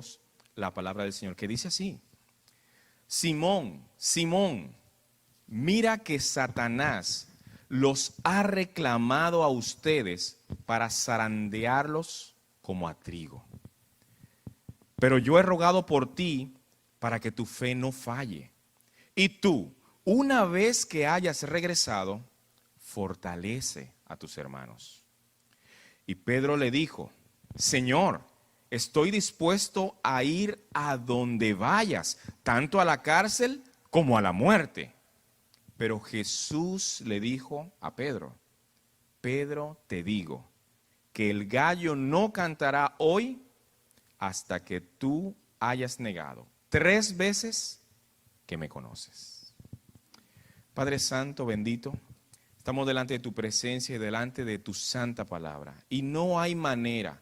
juntos la palabra del Señor, que dice así: Simón, Simón, mira que Satanás los ha reclamado a ustedes para zarandearlos como a trigo. Pero yo he rogado por ti para que tu fe no falle. Y tú, una vez que hayas regresado, fortalece a tus hermanos. Y Pedro le dijo: Señor, estoy dispuesto a ir a donde vayas, tanto a la cárcel como a la muerte. Pero Jesús le dijo a Pedro: Pedro, te digo que el gallo no cantará hoy hasta que tú hayas negado 3 veces que me conoces. Padre Santo, bendito, estamos delante de tu presencia y delante de tu santa palabra. Y no hay manera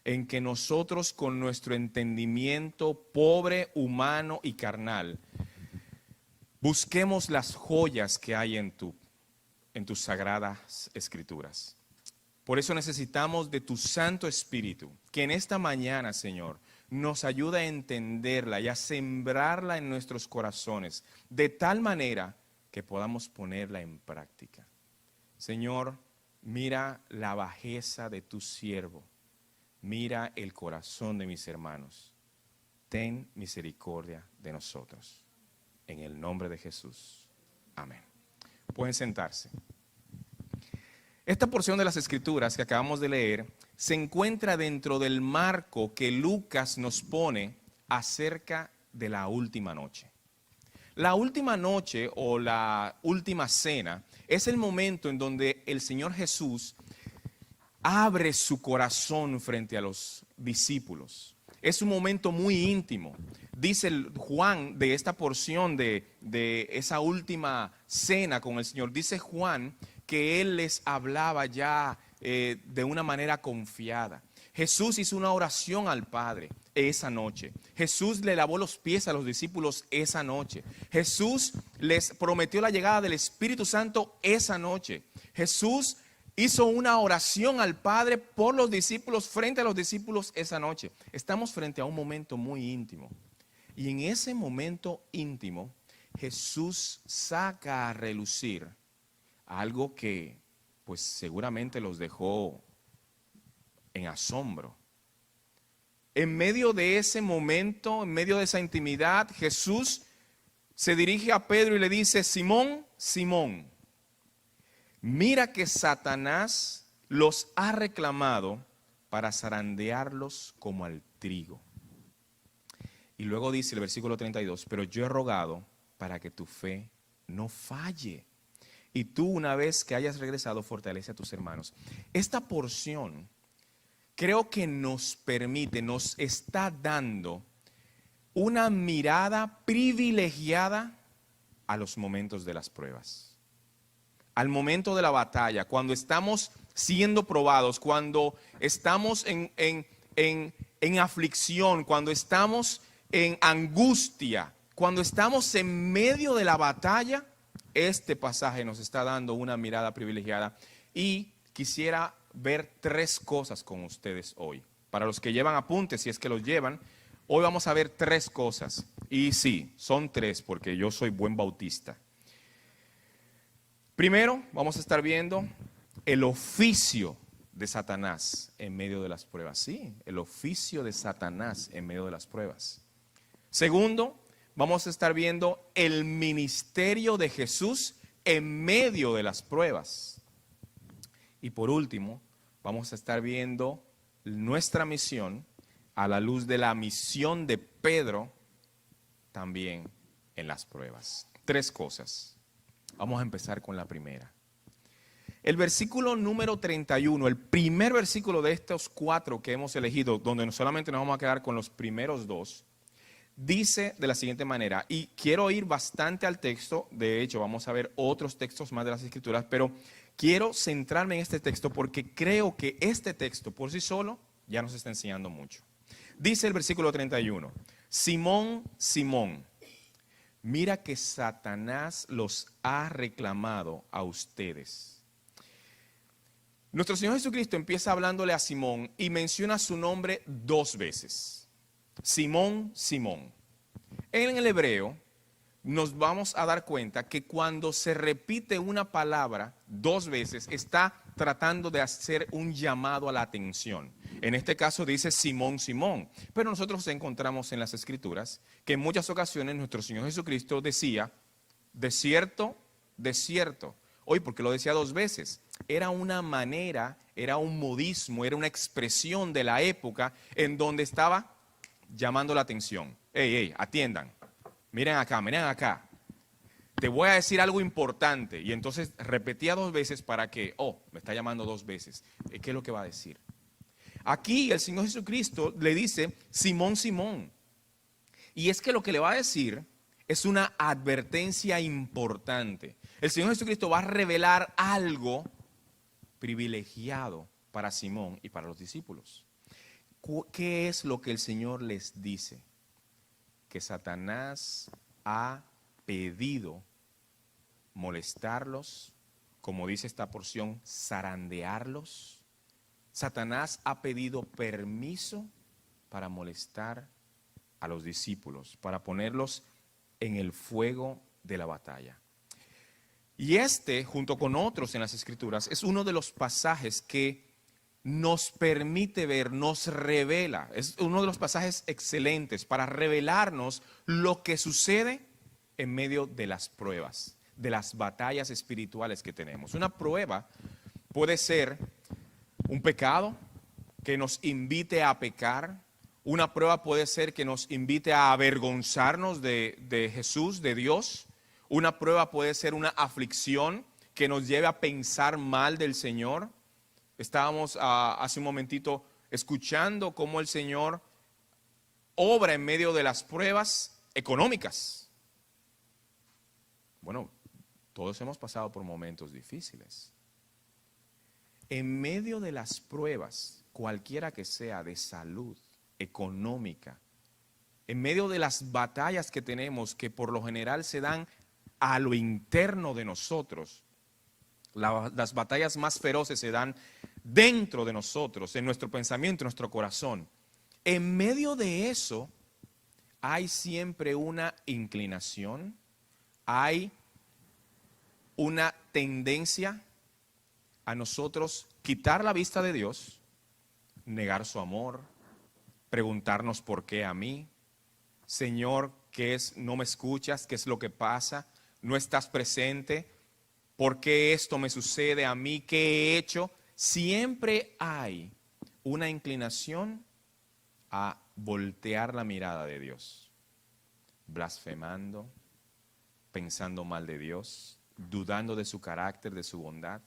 en que nosotros, con nuestro entendimiento pobre, humano y carnal, busquemos las joyas que hay en tus sagradas escrituras. Por eso necesitamos de tu Santo Espíritu, que en esta mañana, Señor, nos ayude a entenderla y a sembrarla en nuestros corazones, de tal manera que podamos ponerla en práctica. Señor, mira la bajeza de tu siervo, mira el corazón de mis hermanos. Ten misericordia de nosotros. En el nombre de Jesús. Amén. Pueden sentarse. Esta porción de las Escrituras que acabamos de leer se encuentra dentro del marco que Lucas nos pone acerca de la última noche. La última noche o la última cena es el momento en donde el Señor Jesús abre su corazón frente a los discípulos. Es un momento muy íntimo. Dice Juan de esta porción de esa última cena con el Señor, dice Juan que Él les hablaba ya de una manera confiada. Jesús hizo una oración al Padre esa noche. Jesús le lavó los pies a los discípulos esa noche. Jesús les prometió la llegada del Espíritu Santo esa noche. Jesús hizo una oración al Padre por los discípulos, frente a los discípulos esa noche. Estamos frente a un momento muy íntimo. Y en ese momento íntimo, Jesús saca a relucir algo que pues seguramente los dejó en asombro. En medio de ese momento, en medio de esa intimidad, Jesús se dirige a Pedro y le dice: Simón, Simón, mira que Satanás los ha reclamado para zarandearlos como al trigo. Y luego dice el versículo 32, pero yo he rogado para que tu fe no falle. Y tú, una vez que hayas regresado, fortalece a tus hermanos. Esta porción creo que nos permite, nos está dando una mirada privilegiada a los momentos de las pruebas. Al momento de la batalla, cuando estamos siendo probados, cuando estamos en aflicción, cuando estamos en angustia, cuando estamos en medio de la batalla, este pasaje nos está dando una mirada privilegiada. Y quisiera ver 3 cosas con ustedes hoy. Para los que llevan apuntes, si es que los llevan, hoy vamos a ver 3 cosas. Y sí, son 3 porque yo soy buen bautista. Primero, vamos a estar viendo el oficio de Satanás en medio de las pruebas. Sí, el oficio de Satanás en medio de las pruebas. Segundo, vamos a estar viendo el ministerio de Jesús en medio de las pruebas. Y por último, vamos a estar viendo nuestra misión a la luz de la misión de Pedro también en las pruebas. 3 cosas. Vamos a empezar con la primera. El versículo número 31, el primer versículo de estos 4 que hemos elegido, donde solamente nos vamos a quedar con los primeros 2, dice de la siguiente manera, y quiero ir bastante al texto, de hecho vamos a ver otros textos más de las Escrituras, pero quiero centrarme en este texto porque creo que este texto por sí solo ya nos está enseñando mucho. Dice el versículo 31, Simón, Simón, mira que Satanás los ha reclamado a ustedes. Nuestro Señor Jesucristo empieza hablándole a Simón y menciona su nombre 2 veces. Simón, Simón. En el hebreo nos vamos a dar cuenta que cuando se repite una palabra 2 veces, está tratando de hacer un llamado a la atención. En este caso dice Simón, Simón. Pero nosotros encontramos en las Escrituras que en muchas ocasiones nuestro Señor Jesucristo decía, de cierto, de cierto. Hoy, porque lo decía 2 veces, era una manera, era un modismo, era una expresión de la época en donde estaba llamando la atención. Ey, ey, atiendan. Miren acá. Te voy a decir algo importante. Y entonces repetía 2 veces para que, me está llamando 2 veces. ¿Qué es lo que va a decir? Aquí el Señor Jesucristo le dice, Simón, Simón. Y es que lo que le va a decir es una advertencia importante. El Señor Jesucristo va a revelar algo privilegiado para Simón y para los discípulos. ¿Qué es lo que el Señor les dice? Que Satanás ha pedido molestarlos, como dice esta porción, zarandearlos. Satanás ha pedido permiso para molestar a los discípulos, para ponerlos en el fuego de la batalla. Y junto con otros en las Escrituras, es uno de los pasajes que nos permite ver, nos revela, es uno de los pasajes excelentes para revelarnos lo que sucede en medio de las pruebas, de las batallas espirituales que tenemos. Una prueba puede ser un pecado que nos invite a pecar. Una prueba puede ser que nos invite a avergonzarnos de Jesús, de Dios. Una prueba puede ser una aflicción que nos lleve a pensar mal del Señor. Estábamos hace un momentito escuchando cómo el Señor obra en medio de las pruebas económicas. Bueno, todos hemos pasado por momentos difíciles. En medio de las pruebas, cualquiera que sea, de salud, económica, en medio de las batallas que tenemos, que por lo general se dan a lo interno de nosotros, las batallas más feroces se dan dentro de nosotros, en nuestro pensamiento, en nuestro corazón. En medio de eso hay siempre una inclinación, hay una tendencia a nosotros quitar la vista de Dios, negar su amor, preguntarnos por qué a mí. Señor, ¿qué es? ¿No me escuchas? ¿Qué es lo que pasa? ¿No estás presente? ¿Por qué esto me sucede a mí? ¿Qué he hecho? Siempre hay una inclinación a voltear la mirada de Dios, blasfemando, pensando mal de Dios, dudando de su carácter, de su bondad.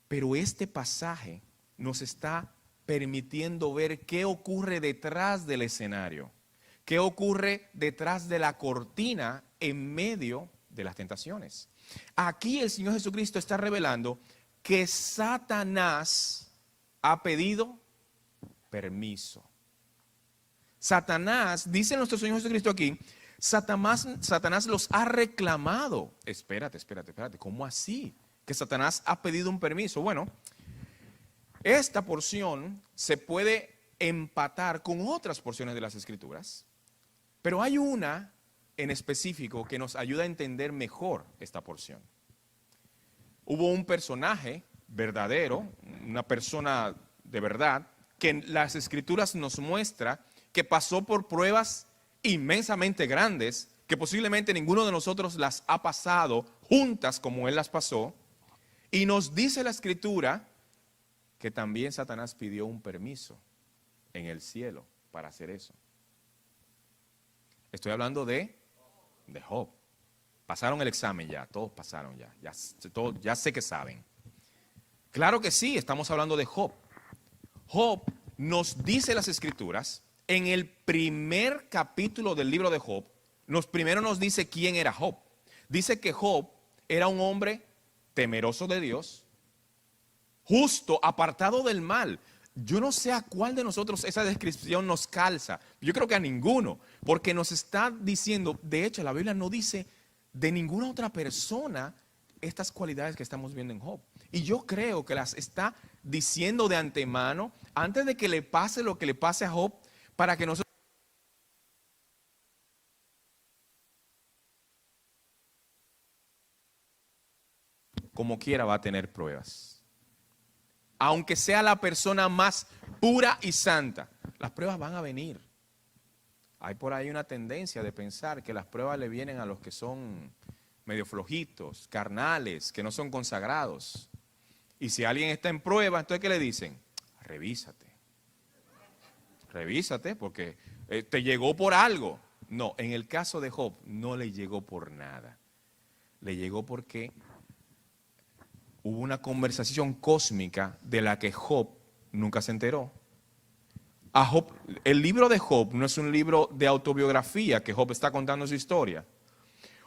Pero este pasaje nos está permitiendo ver qué ocurre detrás del escenario, qué ocurre detrás de la cortina en medio de las tentaciones. Aquí el Señor Jesucristo está revelando que Satanás ha pedido permiso. Satanás, dice nuestro Señor Jesucristo aquí, Satanás los ha reclamado. Espérate, ¿cómo así? Que Satanás ha pedido un permiso. Bueno, esta porción se puede empatar con otras porciones de las Escrituras, pero hay una en específico que nos ayuda a entender mejor esta porción. Hubo un personaje verdadero, una persona de verdad, que en las Escrituras nos muestra que pasó por pruebas inmensamente grandes, que posiblemente ninguno de nosotros las ha pasado juntas como él las pasó, y nos dice la Escritura que también Satanás pidió un permiso en el cielo para hacer eso. Estoy hablando de Job. Pasaron el examen ya, todos pasaron ya sé que saben. Claro que sí, estamos hablando de Job. Job nos dice las Escrituras, en el primer capítulo del libro de Job, primero nos dice quién era Job. Dice que Job era un hombre temeroso de Dios, justo, apartado del mal. Yo no sé a cuál de nosotros esa descripción nos calza. Yo creo que a ninguno, porque nos está diciendo, de hecho la Biblia no dice de ninguna otra persona estas cualidades que estamos viendo en Job. Y yo creo que las está diciendo de antemano, antes de que le pase lo que le pase a Job, para que nosotros, como quiera, va a tener pruebas. Aunque sea la persona más pura y santa, las pruebas van a venir. Hay por ahí una tendencia de pensar que las pruebas le vienen a los que son medio flojitos, carnales, que no son consagrados. Y si alguien está en prueba, entonces ¿qué le dicen? Revísate. Revísate porque te llegó por algo. No, en el caso de Job no le llegó por nada. Le llegó porque hubo una conversación cósmica de la que Job nunca se enteró. A Job, el libro de Job no es un libro de autobiografía que Job está contando su historia.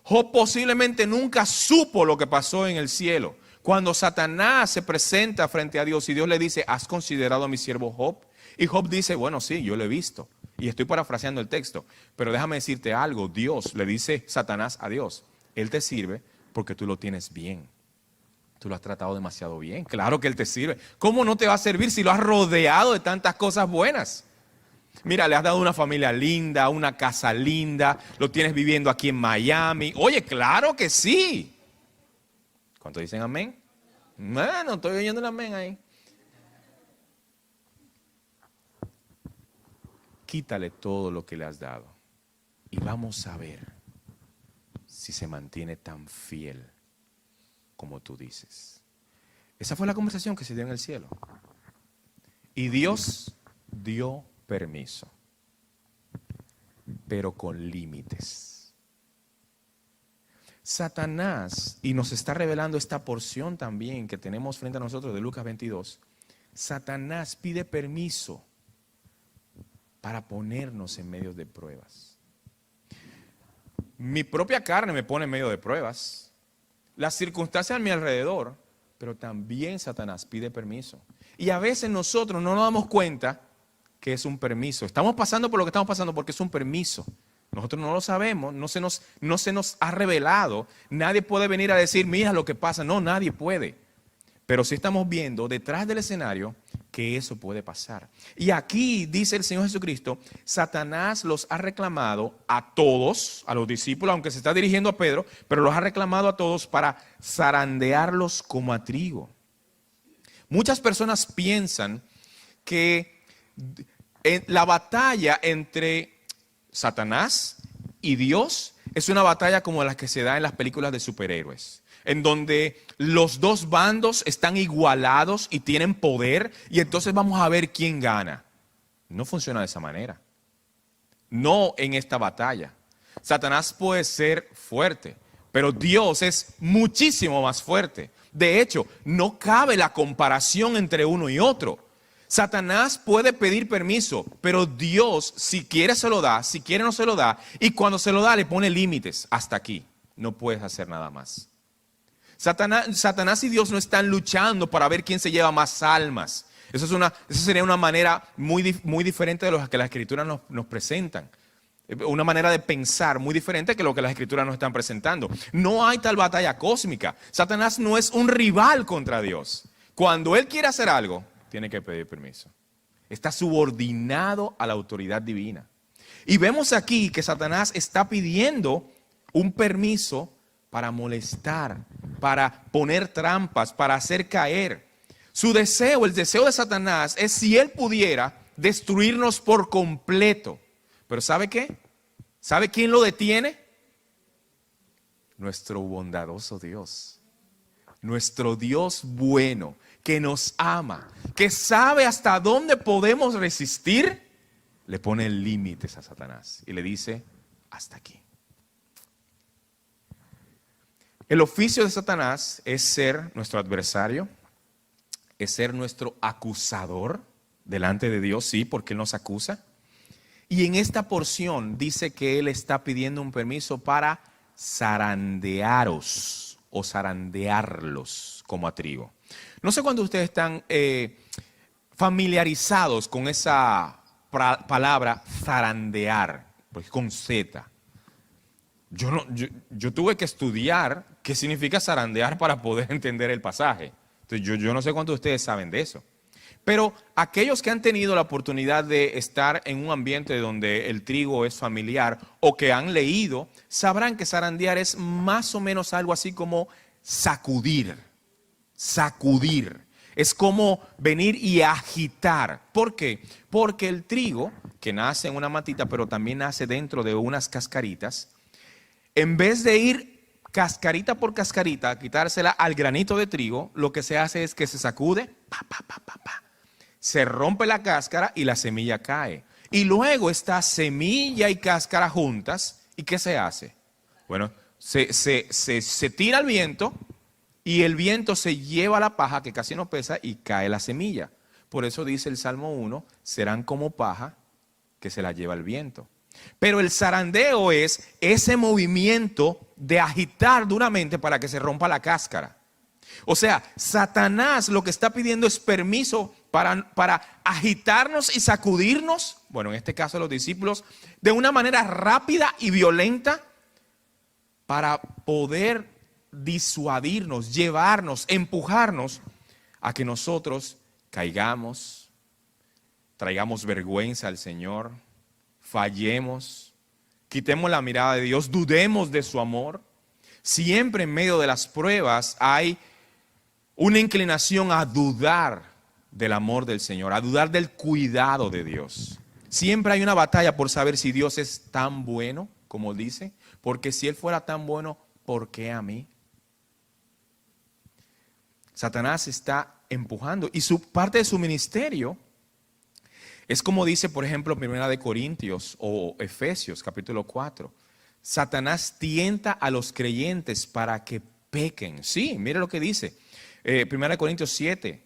Job posiblemente nunca supo lo que pasó en el cielo. Cuando Satanás se presenta frente a Dios y Dios le dice, ¿has considerado a mi siervo Job? Y Job dice, bueno, sí, yo lo he visto. Y estoy parafraseando el texto. Pero déjame decirte algo, Dios le dice Satanás a Dios, Él te sirve porque tú lo tienes bien. Tú lo has tratado demasiado bien. Claro que Él te sirve. ¿Cómo no te va a servir si lo has rodeado de tantas cosas buenas? Mira, le has dado una familia linda, una casa linda, lo tienes viviendo aquí en Miami. Oye, claro que sí. ¿Cuántos dicen amén? Bueno, estoy oyendo el amén ahí. Quítale todo lo que le has dado y vamos a ver si se mantiene tan fiel como tú dices. Esa fue la conversación que se dio en el cielo. Y Dios dio permiso, pero con límites. Satanás, y nos está revelando esta porción también que tenemos frente a nosotros de Lucas 22, Satanás pide permiso para ponernos en medio de pruebas. Mi propia carne me pone en medio de pruebas. Las circunstancias a mi alrededor, pero también Satanás pide permiso. Y a veces nosotros no nos damos cuenta que es un permiso. Estamos pasando por lo que estamos pasando porque es un permiso. Nosotros no lo sabemos, no se nos ha revelado. Nadie puede venir a decir, mira lo que pasa. No, nadie puede. Pero sí estamos viendo detrás del escenario que eso puede pasar. Y aquí dice el Señor Jesucristo, Satanás los ha reclamado a todos, a los discípulos, aunque se está dirigiendo a Pedro, pero los ha reclamado a todos para zarandearlos como a trigo. Muchas personas piensan que la batalla entre Satanás y Dios es una batalla como la que se da en las películas de superhéroes, en donde los dos bandos están igualados y tienen poder y entonces vamos a ver quién gana. No funciona de esa manera. No en esta batalla. Satanás puede ser fuerte, pero Dios es muchísimo más fuerte. De hecho, no cabe la comparación entre uno y otro. Satanás puede pedir permiso, pero Dios, si quiere se lo da, si quiere no se lo da, y cuando se lo da le pone límites. Hasta aquí, no puedes hacer nada más. Satanás y Dios no están luchando para ver quién se lleva más almas. Eso sería una manera muy diferente de lo que las Escrituras nos presentan. Una manera de pensar muy diferente que lo que las Escrituras nos están presentando. No hay tal batalla cósmica. Satanás no es un rival contra Dios. Cuando él quiere hacer algo, tiene que pedir permiso. Está subordinado a la autoridad divina. Y vemos aquí que Satanás está pidiendo un permiso para molestar, para poner trampas, para hacer caer. Su deseo, el deseo de Satanás es si él pudiera destruirnos por completo. Pero ¿sabe qué? ¿Sabe quién lo detiene? Nuestro bondadoso Dios. Nuestro Dios bueno, que nos ama, que sabe hasta dónde podemos resistir, le pone límites a Satanás y le dice, hasta aquí. El oficio de Satanás es ser nuestro adversario, es ser nuestro acusador delante de Dios, sí, porque Él nos acusa. Y en esta porción dice que Él está pidiendo un permiso para zarandearos o zarandearlos como a trigo. No sé cuántos de ustedes están familiarizados con esa palabra zarandear, porque con Z. Yo tuve que estudiar qué significa zarandear para poder entender el pasaje. Entonces, yo no sé cuántos de ustedes saben de eso. Pero aquellos que han tenido la oportunidad de estar en un ambiente donde el trigo es familiar o que han leído, sabrán que zarandear es más o menos algo así como sacudir, sacudir. Es como venir y agitar. ¿Por qué? Porque el trigo, que nace en una matita, pero también nace dentro de unas cascaritas, en vez de ir cascarita por cascarita a quitársela al granito de trigo, lo que se hace es que se sacude, pa, pa, pa, pa, pa. Se rompe la cáscara y la semilla cae. Y luego está semilla y cáscara juntas. ¿Y qué se hace? Bueno, se tira al viento y el viento se lleva la paja, que casi no pesa, y cae la semilla. Por eso dice el Salmo 1, serán como paja que se la lleva el viento. Pero el zarandeo es ese movimiento de agitar duramente para que se rompa la cáscara. O sea, Satanás lo que está pidiendo es permiso para agitarnos y sacudirnos, bueno, en este caso los discípulos, de una manera rápida y violenta para poder disuadirnos, llevarnos, empujarnos a que nosotros caigamos, traigamos vergüenza al Señor, fallemos, quitemos la mirada de Dios, dudemos de su amor. Siempre en medio de las pruebas hay una inclinación a dudar del amor del Señor, a dudar del cuidado de Dios. Siempre hay una batalla por saber si Dios es tan bueno como dice, porque si Él fuera tan bueno, ¿por qué a mí? Satanás está empujando y parte de su ministerio es como dice, por ejemplo, 1 Corintios o Efesios capítulo 4. Satanás tienta a los creyentes para que pequen. Sí, mire lo que dice. 1 Corintios 7,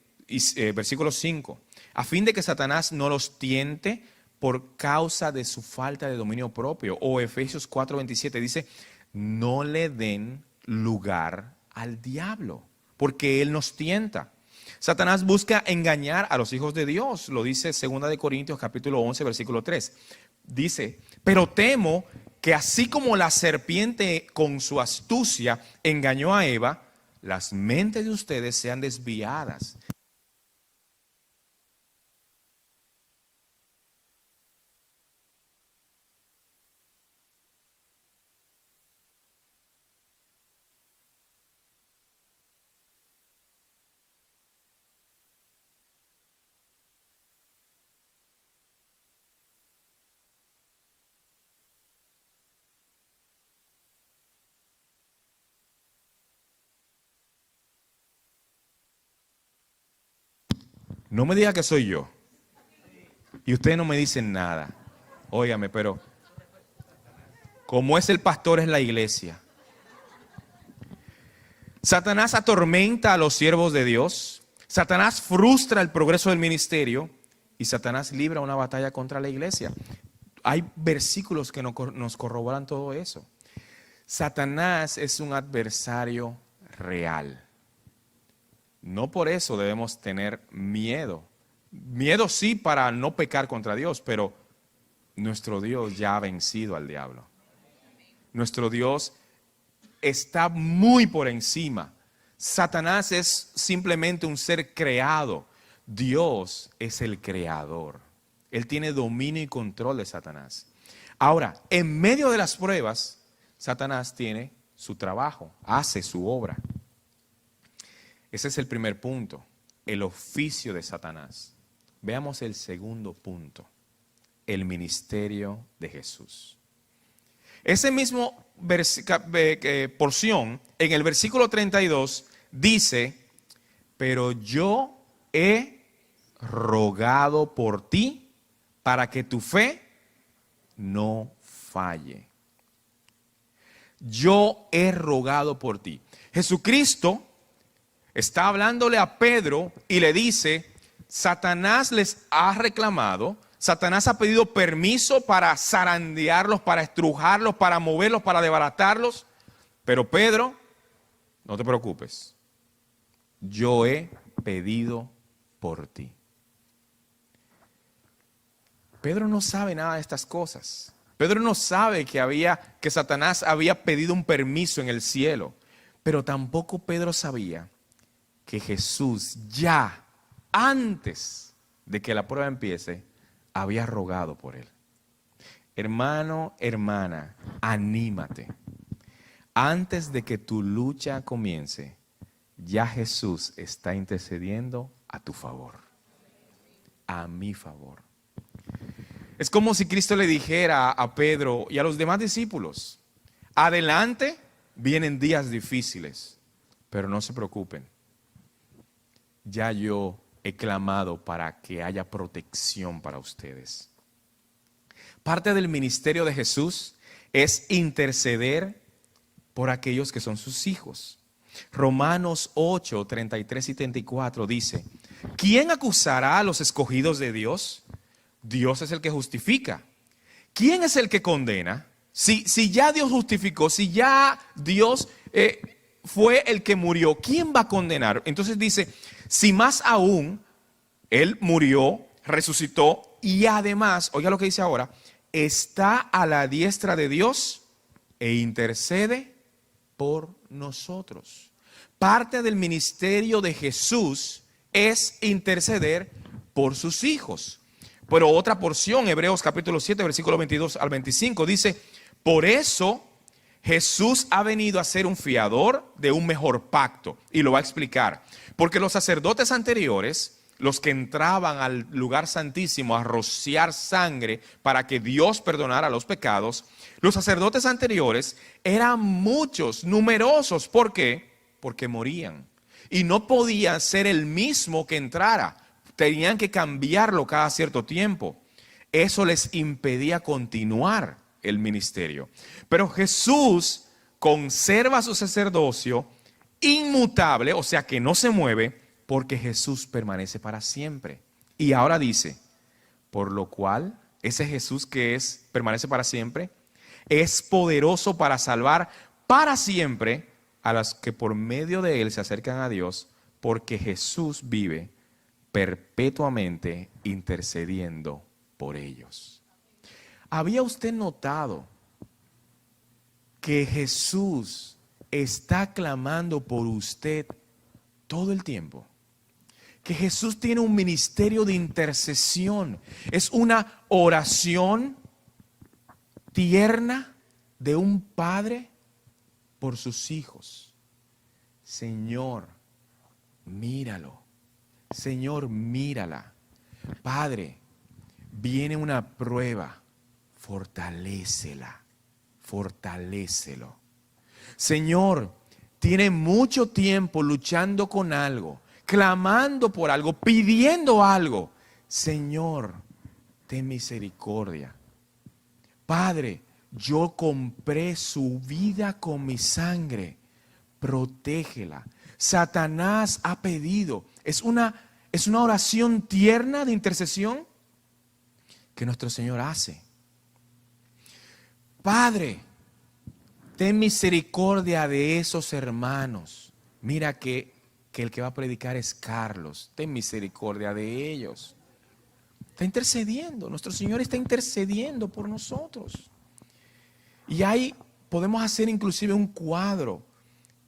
versículo 5. A fin de que Satanás no los tiente por causa de su falta de dominio propio. O Efesios 4:27 dice, no le den lugar al diablo, porque él nos tienta. Satanás busca engañar a los hijos de Dios. Lo dice 2 Corintios capítulo 11, versículo 3. Dice, pero temo que así como la serpiente con su astucia engañó a Eva, las mentes de ustedes sean desviadas. No me diga que soy yo. Y ustedes no me dicen nada. Óigame, pero como es el pastor es la iglesia. Satanás atormenta a los siervos de Dios. Satanás frustra el progreso del ministerio. Y Satanás libra una batalla contra la iglesia. Hay versículos que nos corroboran todo eso. Satanás es un adversario real. No por eso debemos tener miedo. Miedo sí para no pecar contra Dios, pero nuestro Dios ya ha vencido al diablo. Nuestro Dios está muy por encima. Satanás es simplemente un ser creado. Dios es el creador. Él tiene dominio y control de Satanás. Ahora, en medio de las pruebas, Satanás tiene su trabajo, hace su obra. Ese es el primer punto, el oficio de Satanás. Veamos el segundo punto, el ministerio de Jesús. Ese mismo porción, en el versículo 32, dice, pero yo he rogado por ti para que tu fe no falle. Yo he rogado por ti. Jesucristo está hablándole a Pedro y le dice, Satanás les ha reclamado, Satanás ha pedido permiso para zarandearlos, para estrujarlos, para moverlos, para desbaratarlos. Pero Pedro, no te preocupes, yo he pedido por ti. Pedro no sabe nada de estas cosas. Pedro no sabe que Satanás había pedido un permiso en el cielo. Pero tampoco Pedro sabía que Jesús ya antes de que la prueba empiece, había rogado por él. Hermano, hermana, anímate. Antes de que tu lucha comience, ya Jesús está intercediendo a tu favor, a mi favor. Es como si Cristo le dijera a Pedro y a los demás discípulos: adelante, vienen días difíciles, pero no se preocupen. Ya yo he clamado para que haya protección para ustedes. Parte del ministerio de Jesús es interceder por aquellos que son sus hijos. Romanos 8, 33 y 34 dice: ¿quién acusará a los escogidos de Dios? Dios es el que justifica. ¿Quién es el que condena? Si ya Dios justificó, si ya Dios fue el que murió, ¿quién va a condenar? Entonces dice, si más aún, Él murió, resucitó y además, oiga lo que dice ahora, está a la diestra de Dios e intercede por nosotros. Parte del ministerio de Jesús es interceder por sus hijos. Pero otra porción, Hebreos capítulo 7, versículo 22 al 25, dice: por eso Jesús ha venido a ser un fiador de un mejor pacto. Y lo va a explicar. Porque los sacerdotes anteriores, los que entraban al lugar santísimo a rociar sangre para que Dios perdonara los pecados, los sacerdotes anteriores eran muchos, numerosos. ¿Por qué? Porque morían. Y no podía ser el mismo que entrara. Tenían que cambiarlo cada cierto tiempo. Eso les impedía continuar el ministerio. Pero Jesús conserva su sacerdocio inmutable, o sea que no se mueve, porque Jesús permanece para siempre. Y ahora dice, por lo cual ese Jesús que permanece para siempre, es poderoso para salvar para siempre a los que por medio de él se acercan a Dios, porque Jesús vive perpetuamente intercediendo por ellos. ¿Había usted notado que Jesús está clamando por usted todo el tiempo? Que Jesús tiene un ministerio de intercesión. Es una oración tierna de un padre por sus hijos. Señor, míralo. Señor, mírala. Padre, viene una prueba. Fortalécela. Fortalécelo. Señor, tiene mucho tiempo luchando con algo, clamando por algo, pidiendo algo. Señor, ten misericordia. Padre, yo compré su vida con mi sangre. Protégela. Satanás ha pedido. Es una oración tierna de intercesión que nuestro Señor hace. Padre, ten misericordia de esos hermanos. Mira que el que va a predicar es Carlos. Ten misericordia de ellos. Está intercediendo. Nuestro Señor está intercediendo por nosotros. Y ahí podemos hacer inclusive un cuadro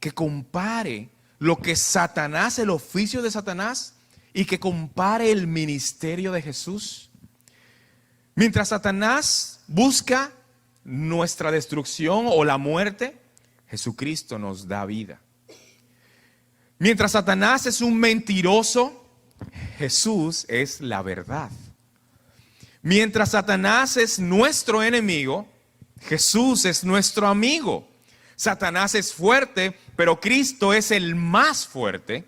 que compare lo que Satanás, el oficio de Satanás, y que compare el ministerio de Jesús. Mientras Satanás busca nuestra destrucción o la muerte, Jesucristo nos da vida. Mientras Satanás es un mentiroso, Jesús es la verdad. Mientras Satanás es nuestro enemigo, Jesús es nuestro amigo. Satanás es fuerte, pero Cristo es el más fuerte.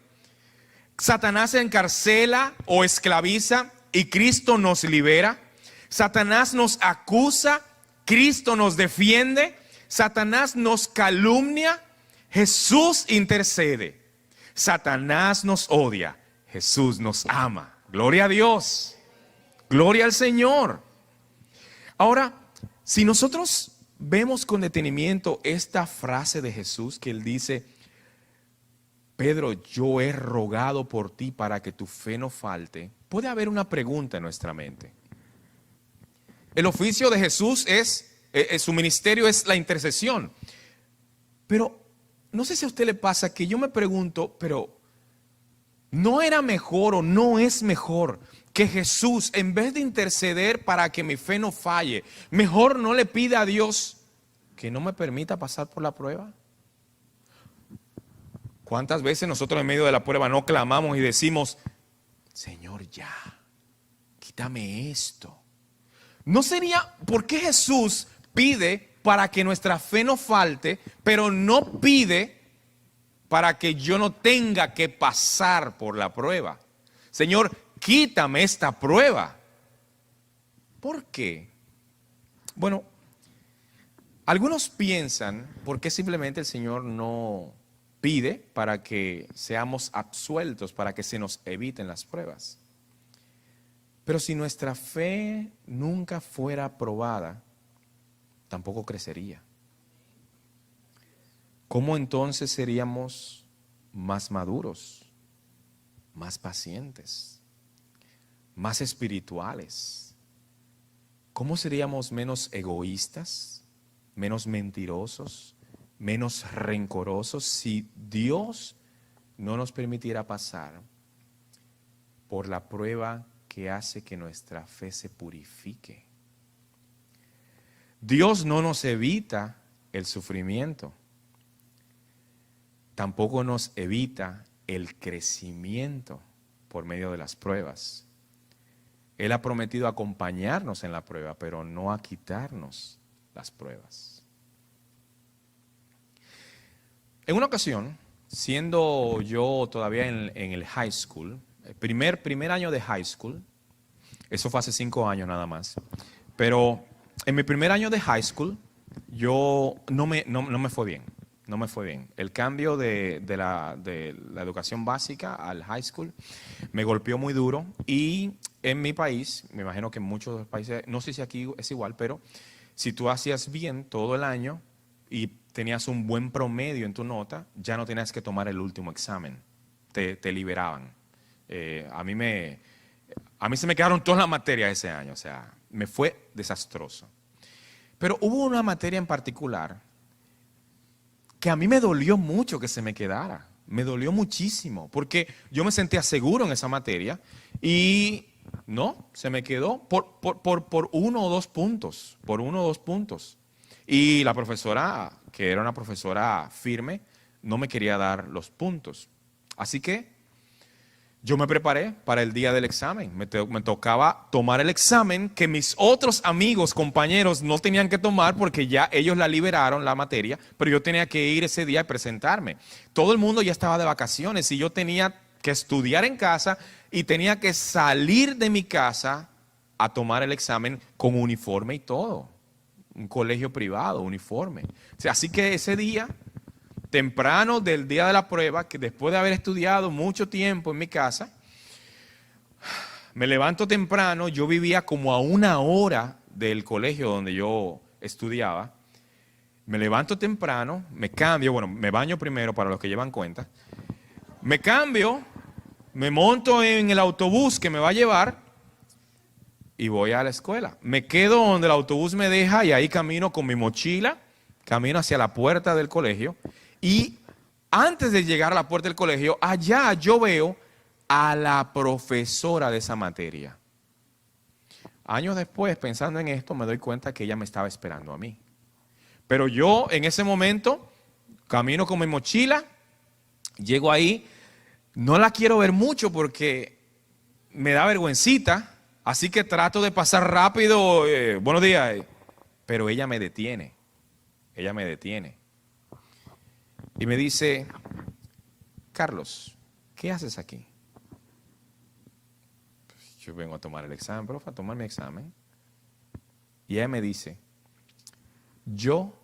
Satanás encarcela o esclaviza y Cristo nos libera. Satanás nos acusa, Cristo nos defiende. Satanás nos calumnia, Jesús intercede. Satanás nos odia, Jesús nos ama. Gloria a Dios. Gloria al Señor. Ahora, si nosotros vemos con detenimiento esta frase de Jesús que él dice: Pedro, yo he rogado por ti para que tu fe no falte, puede haber una pregunta en nuestra mente. El oficio de Jesús su ministerio es la intercesión. Pero no sé si a usted le pasa que yo me pregunto, pero ¿No era mejor o no es mejor que Jesús, en vez de interceder para que mi fe no falle, mejor no le pida a Dios que no me permita pasar por la prueba? ¿Cuántas veces nosotros en medio de la prueba no clamamos y decimos, Señor, ya, quítame esto? ¿No sería, por qué Jesús pide para que nuestra fe no falte, pero no pide para que yo no tenga que pasar por la prueba? Señor, quítame esta prueba. ¿Por qué? Bueno, algunos piensan, ¿por qué simplemente el Señor no pide para que seamos absueltos, para que se nos eviten las pruebas? Pero si nuestra fe nunca fuera probada, tampoco crecería. ¿Cómo entonces seríamos más maduros, más pacientes, más espirituales? ¿Cómo seríamos menos egoístas, menos mentirosos, menos rencorosos si Dios no nos permitiera pasar por la prueba que hace que nuestra fe se purifique? Dios no nos evita el sufrimiento, tampoco nos evita el crecimiento por medio de las pruebas. Él ha prometido acompañarnos en la prueba, pero no a quitarnos las pruebas. En una ocasión, siendo yo todavía en el high school, el primer año de high school, eso fue hace 5 años nada más, pero en mi primer año de high school, yo no me fue bien. No me fue bien. El cambio de la educación básica al high school me golpeó muy duro. Y en mi país, me imagino que en muchos países, no sé si aquí es igual, pero si tú hacías bien todo el año y tenías un buen promedio en tu nota, ya no tenías que tomar el último examen. Te liberaban. A mí se me quedaron todas las materias ese año. O sea, me fue desastroso. Pero hubo una materia en particular que a mí me dolió mucho que se me quedara. Me dolió muchísimo, porque yo me sentía seguro en esa materia y no, se me quedó por 1 o 2 puntos, por 1 o 2 puntos. Y la profesora, que era una profesora firme, no me quería dar los puntos. Así que yo me preparé para el día del examen. Me tocaba tomar el examen que mis otros amigos, compañeros, no tenían que tomar porque ya ellos la liberaron, la materia, pero yo tenía que ir ese día y presentarme. Todo el mundo ya estaba de vacaciones y yo tenía que estudiar en casa y tenía que salir de mi casa a tomar el examen con uniforme y todo. Un colegio privado, uniforme. O sea, así que ese día, temprano del día de la prueba, que después de haber estudiado mucho tiempo en mi casa, me levanto temprano. Yo vivía como a 1 hora del colegio donde yo estudiaba. Me levanto temprano, me cambio, bueno, me baño primero para los que llevan cuenta. Me cambio, me monto en el autobús que me va a llevar y voy a la escuela. Me quedo donde el autobús me deja y ahí camino con mi mochila, camino hacia la puerta del colegio. Y antes de llegar a la puerta del colegio, allá yo veo a la profesora de esa materia. Años después, pensando en esto, me doy cuenta que ella me estaba esperando a mí. Pero yo en ese momento camino con mi mochila, llego ahí, no la quiero ver mucho porque me da vergüencita, así que trato de pasar rápido, buenos días, pero ella me detiene. Y me dice, Carlos, ¿qué haces aquí? Pues yo vengo a tomar el examen, profe, a tomar mi examen. Y ella me dice, yo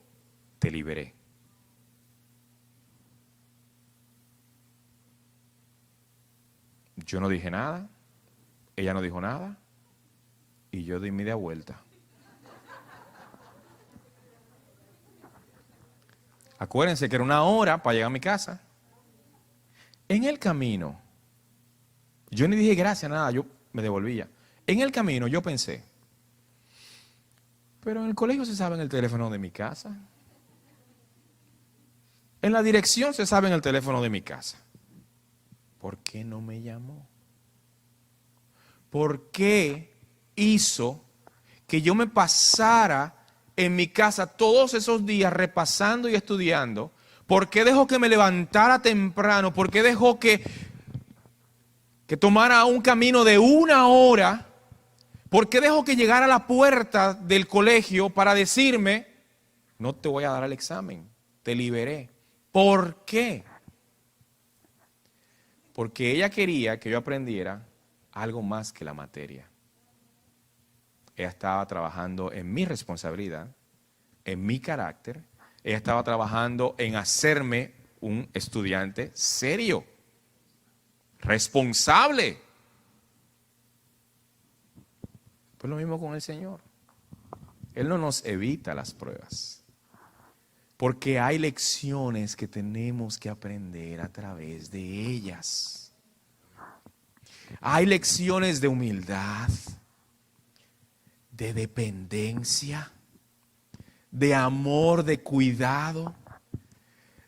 te liberé. Yo no dije nada, ella no dijo nada, y yo di media vuelta. Acuérdense que era 1 hora para llegar a mi casa. En el camino, yo ni dije gracias, nada, yo me devolvía. En el camino yo pensé, pero en el colegio se sabe en el teléfono de mi casa. En la dirección se sabe en el teléfono de mi casa. ¿por qué no me llamó? ¿Por qué hizo que yo me pasara en mi casa todos esos días repasando y estudiando? ¿Por qué dejó que me levantara temprano? ¿Por qué dejó que tomara un camino de 1 hora? ¿Por qué dejó que llegara a la puerta del colegio para decirme, no te voy a dar el examen, te liberé? ¿Por qué? Porque ella quería que yo aprendiera algo más que la materia. Ella estaba trabajando en mi responsabilidad, en mi carácter. Ella estaba trabajando en hacerme un estudiante serio, responsable. Pues lo mismo con el Señor. Él no nos evita las pruebas, porque hay lecciones que tenemos que aprender a través de ellas. Hay lecciones de humildad, de dependencia, de amor, de cuidado,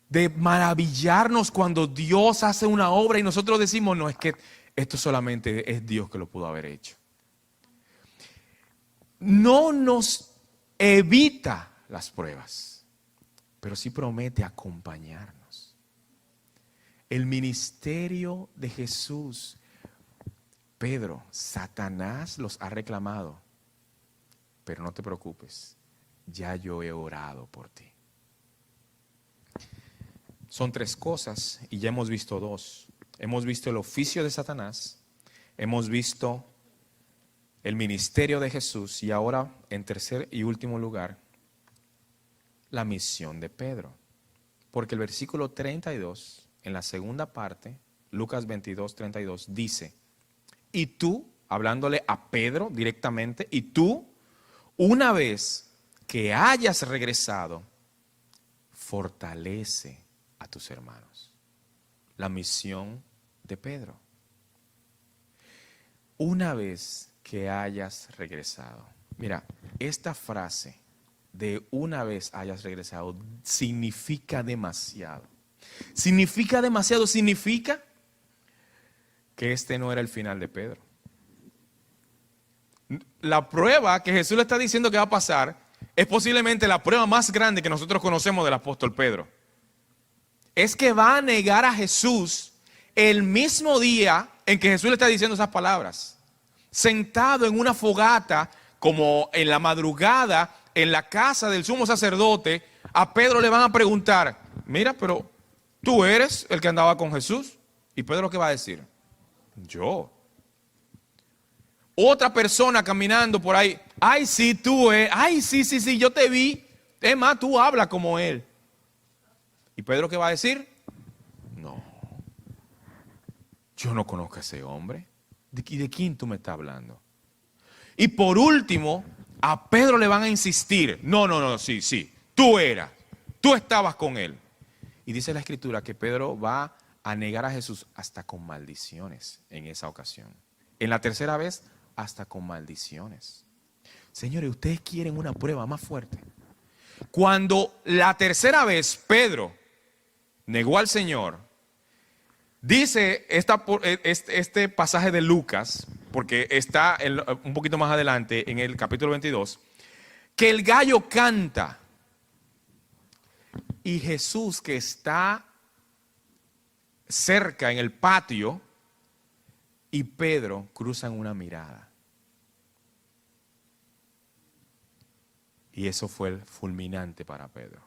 de maravillarnos cuando Dios hace una obra y nosotros decimos, no, es que esto solamente es Dios que lo pudo haber hecho. No nos evita las pruebas, pero sí promete acompañarnos. El ministerio de Jesús, Pedro, Satanás los ha reclamado, pero no te preocupes, ya yo he orado por ti. Son 3 cosas y ya hemos visto 2. Hemos visto el oficio de Satanás, hemos visto el ministerio de Jesús y ahora, en tercer y último lugar, la misión de Pedro. Porque el versículo 32, en la segunda parte, Lucas 22, 32, dice, y tú, hablándole a Pedro directamente, y tú, una vez que hayas regresado, fortalece a tus hermanos. La misión de Pedro. Una vez que hayas regresado. Mira, esta frase de una vez hayas regresado significa demasiado. Significa demasiado, significa que este no era el final de Pedro. La prueba que Jesús le está diciendo que va a pasar es posiblemente la prueba más grande que nosotros conocemos del apóstol Pedro. Es que va a negar a Jesús el mismo día en que Jesús le está diciendo esas palabras. Sentado en una fogata, como en la madrugada, en la casa del sumo sacerdote, a Pedro le van a preguntar, mira, pero tú eres el que andaba con Jesús. ¿Y Pedro qué va a decir? Yo. Otra persona caminando por ahí, ay, sí, tú eres, ay, sí, yo te vi. Es más, tú hablas como él. ¿Y Pedro qué va a decir? No, yo no conozco a ese hombre. ¿De quién tú me estás hablando? Y por último, a Pedro le van a insistir. No, sí, tú estabas con él. Y dice la Escritura que Pedro va a negar a Jesús hasta con maldiciones en esa ocasión. En la tercera vez, hasta con maldiciones. Señores, ustedes quieren una prueba más fuerte. Cuando la tercera vez Pedro negó al Señor, dice este pasaje de Lucas, porque está un poquito más adelante en el capítulo 22, que el gallo canta y Jesús, que está cerca en el patio, y Pedro cruzan una mirada. Y eso fue el fulminante para Pedro.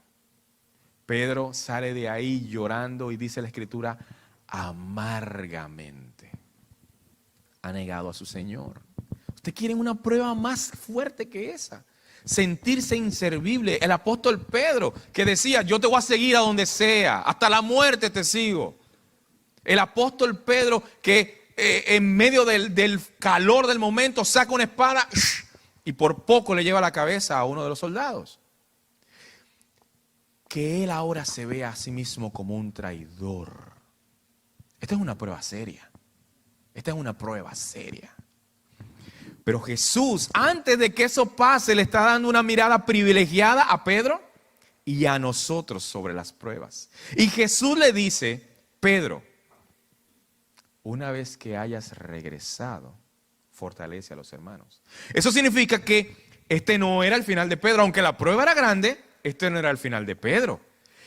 Pedro sale de ahí llorando y dice la Escritura, amargamente ha negado a su Señor. ¿Ustedes quieren una prueba más fuerte que esa? Sentirse inservible. El apóstol Pedro que decía, yo te voy a seguir a donde sea, hasta la muerte te sigo. El apóstol Pedro que en medio del calor del momento saca una espada y por poco le lleva la cabeza a uno de los soldados. Que él ahora se ve a sí mismo como un traidor. Esta es una prueba seria. Esta es una prueba seria. Pero Jesús, antes de que eso pase, le está dando una mirada privilegiada a Pedro y a nosotros sobre las pruebas. Y Jesús le dice, Pedro, una vez que hayas regresado, fortalece a los hermanos. Eso significa que este no era el final de Pedro, aunque la prueba era grande, este no era el final de Pedro.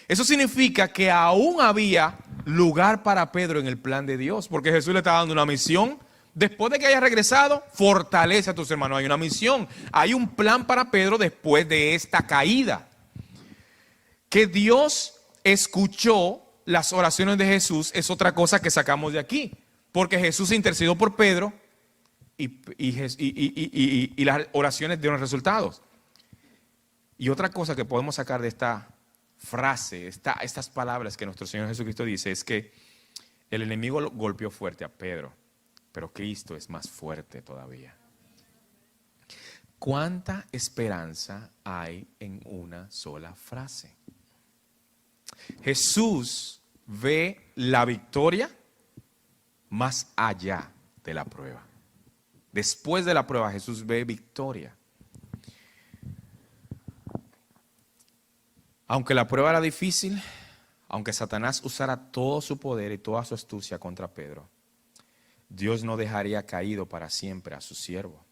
Eso significa que aún había lugar para Pedro en el plan de Dios, porque Jesús le estaba dando una misión. Después de que haya regresado, fortalece a tus hermanos. Hay una misión, hay un plan para Pedro después de esta caída. Que Dios escuchó las oraciones de Jesús es otra cosa que sacamos de aquí, porque Jesús intercedió por Pedro y las oraciones dieron resultados. Y otra cosa que podemos sacar de esta frase, estas palabras que nuestro Señor Jesucristo dice, es que el enemigo golpeó fuerte a Pedro, pero Cristo es más fuerte todavía. ¿Cuánta esperanza hay en una sola frase? Jesús ve la victoria más allá de la prueba. Después de la prueba, Jesús ve victoria. Aunque la prueba era difícil, aunque Satanás usara todo su poder y toda su astucia contra Pedro, Dios no dejaría caído para siempre a su siervo.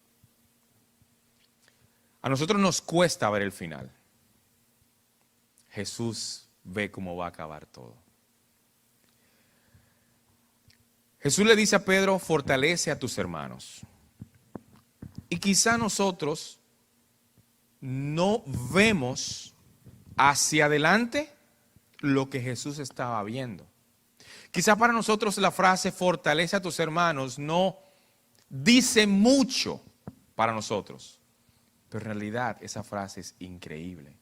A nosotros nos cuesta ver el final. Jesús ve cómo va a acabar todo. Jesús le dice a Pedro, fortalece a tus hermanos. Y quizá nosotros no vemos hacia adelante lo que Jesús estaba viendo. Quizá para nosotros la frase fortalece a tus hermanos no dice mucho para nosotros, pero en realidad esa frase es increíble,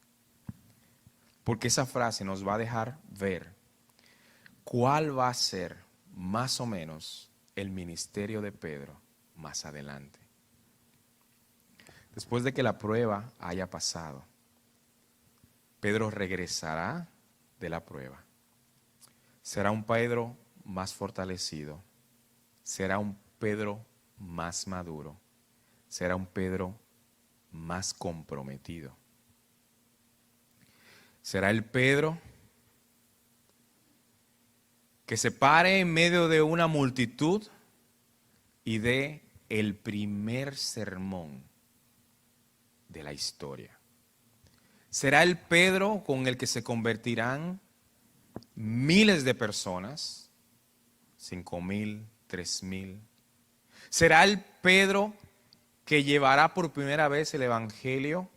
porque esa frase nos va a dejar ver cuál va a ser más o menos el ministerio de Pedro más adelante. Después de que la prueba haya pasado, Pedro regresará de la prueba. Será un Pedro más fortalecido. Será un Pedro más maduro. Será un Pedro más comprometido. Será el Pedro que se pare en medio de una multitud y dé el primer sermón de la historia. Será el Pedro con el que se convertirán miles de personas, 5,000, 3,000. Será el Pedro que llevará por primera vez el evangelio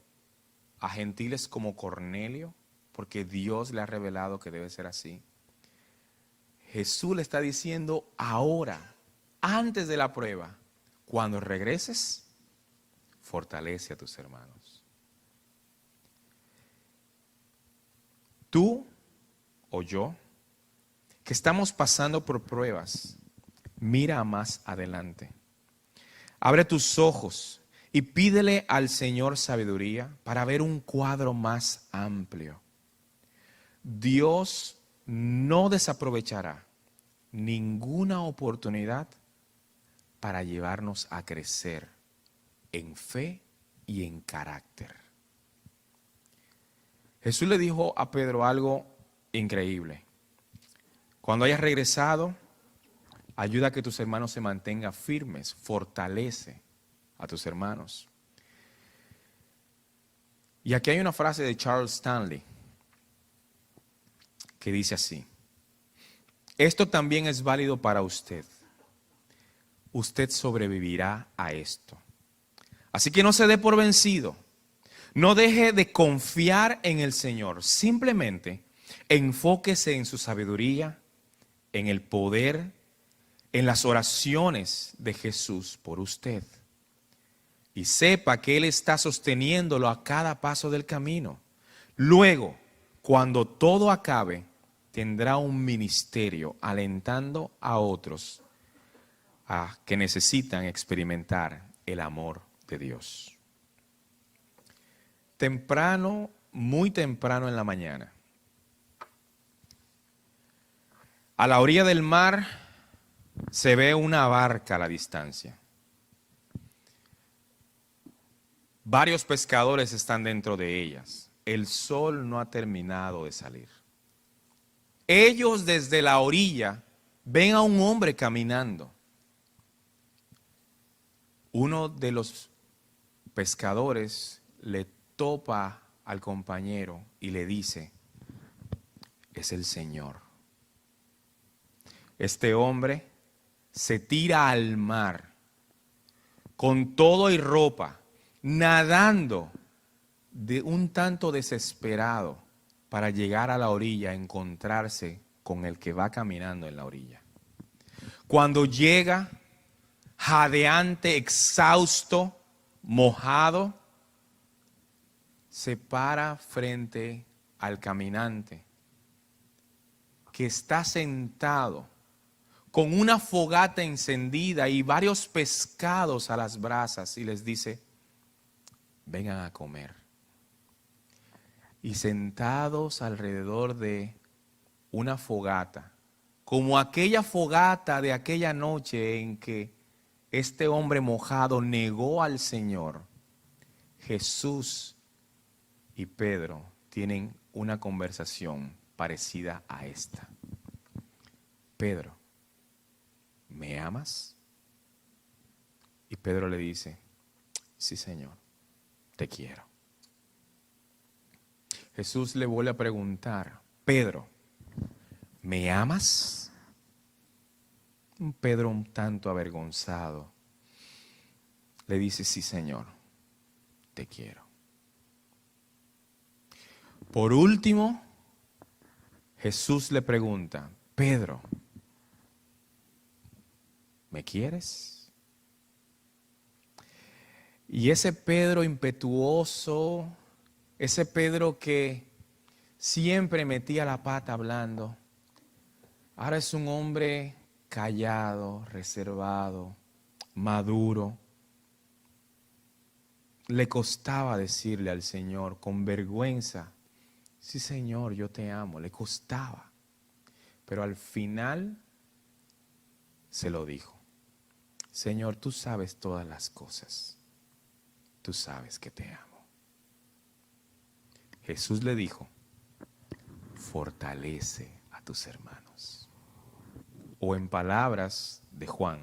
a gentiles como Cornelio, porque Dios le ha revelado que debe ser así. Jesús le está diciendo ahora, antes de la prueba, cuando regreses, fortalece a tus hermanos. Tú o yo, que estamos pasando por pruebas, mira más adelante. Abre tus ojos y pídele al Señor sabiduría para ver un cuadro más amplio. Dios no desaprovechará ninguna oportunidad para llevarnos a crecer en fe y en carácter. Jesús le dijo a Pedro algo increíble. Cuando hayas regresado, ayuda a que tus hermanos se mantengan firmes, fortalece a tus hermanos. Y aquí hay una frase de Charles Stanley que dice así: esto también es válido para usted. Usted sobrevivirá a esto. Así que no se dé por vencido. No deje de confiar en el Señor. Simplemente enfóquese en su sabiduría, en el poder, en las oraciones de Jesús por usted. Y sepa que Él está sosteniéndolo a cada paso del camino. Luego, cuando todo acabe, tendrá un ministerio alentando a otros a que necesitan experimentar el amor de Dios. Temprano, muy temprano en la mañana, a la orilla del mar se ve una barca a la distancia. Varios pescadores están dentro de ellas. El sol no ha terminado de salir. Ellos desde la orilla ven a un hombre caminando. Uno de los pescadores le topa al compañero y le dice, es el Señor. Este hombre se tira al mar con todo y ropa, nadando de un tanto desesperado para llegar a la orilla, encontrarse con el que va caminando en la orilla. Cuando llega, jadeante, exhausto, mojado, se para frente al caminante que está sentado con una fogata encendida y varios pescados a las brasas y les dice, vengan a comer. Y sentados alrededor de una fogata, como aquella fogata de aquella noche en que este hombre mojado negó al Señor, Jesús y Pedro tienen una conversación parecida a esta. Pedro, ¿me amas? Y Pedro le dice, sí, Señor, te quiero. Jesús le vuelve a preguntar, Pedro, ¿me amas? Pedro, un tanto avergonzado, le dice, sí, Señor, te quiero. Por último, Jesús le pregunta, Pedro, ¿me quieres? Y ese Pedro impetuoso, ese Pedro que siempre metía la pata hablando, ahora es un hombre callado, reservado, maduro. Le costaba decirle al Señor con vergüenza, sí, Señor, yo te amo. Le costaba. Pero al final se lo dijo. Señor, tú sabes todas las cosas. Tú sabes que te amo. Jesús le dijo, fortalece a tus hermanos. O en palabras de Juan,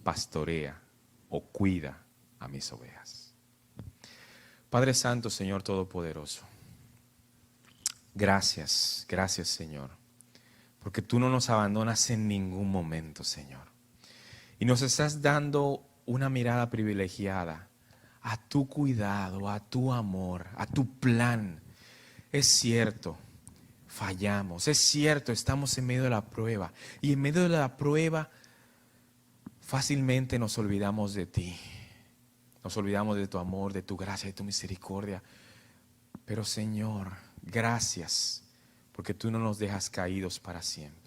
pastorea o cuida a mis ovejas. Padre Santo, Señor Todopoderoso, gracias, gracias, Señor, porque tú no nos abandonas en ningún momento, Señor. Y nos estás dando una mirada privilegiada a tu cuidado, a tu amor, a tu plan. Es cierto, fallamos, es cierto, estamos en medio de la prueba. Y en medio de la prueba fácilmente nos olvidamos de ti. Nos olvidamos de tu amor, de tu gracia, de tu misericordia. Pero Señor, gracias porque tú no nos dejas caídos para siempre.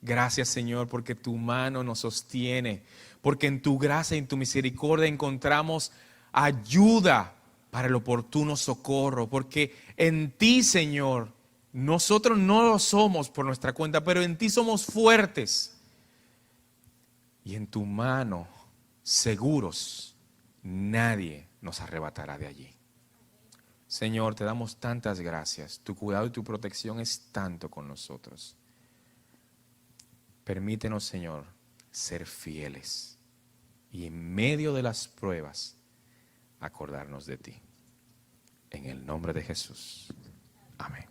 Gracias, Señor, porque tu mano nos sostiene, porque en tu gracia y en tu misericordia encontramos ayuda para el oportuno socorro, porque en ti, Señor, nosotros no lo somos por nuestra cuenta, pero en ti somos fuertes. Y en tu mano, seguros, nadie nos arrebatará de allí. Señor, te damos tantas gracias. Tu cuidado y tu protección es tanto con nosotros. Permítenos, Señor, ser fieles y en medio de las pruebas acordarnos de ti. En el nombre de Jesús. Amén.